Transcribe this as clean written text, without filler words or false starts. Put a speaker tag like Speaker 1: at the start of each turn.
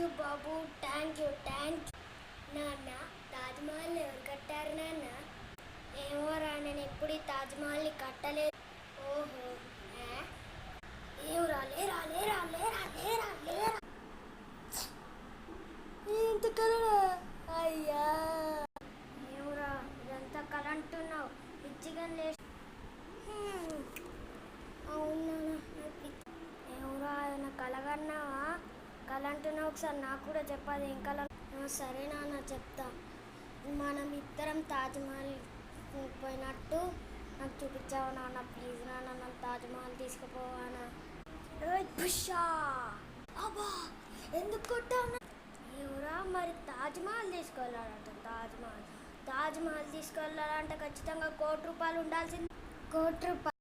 Speaker 1: You Babu, thank you. నాన్న, తాజ్మహల్ ఎవరు కట్టారు నాన్న? ఏమోరా, నేను ఎప్పుడు ఈ తాజ్మహల్ని కట్టలేదు. ఓహో, ఏమరా, లేరా లేరా లేరా లేరా లేరా ఇంత కలరా? అయ్యా, ఏమరా ఇదంతా కల అంటున్నావు? పిచ్చిగా లేదు. అవునా, ఏమరా ఏమైనా కలగన్నావా? కల అంటున్నావు, ఒకసారి నాకు కూడా చెప్పాలి ఏం కల. సరే నాన్న, చెప్తా. మనం ఇద్దరం తాజ్మహల్ పోయినట్టు నాకు చూపించావు నాన్న. ప్లీజ్ నాన్న, నన్ను తాజ్మహల్ తీసుకుపోవానా? పుషా అబ్బా, ఎందుకు కొట్టావు? ఎవరా మరి తాజ్మహల్ తీసుకెళ్ళాలంట. తాజ్మహల్ తీసుకెళ్ళాలంటే ఖచ్చితంగా ₹1,00,00,000 ఉండాల్సింది. ₹1,00,00,000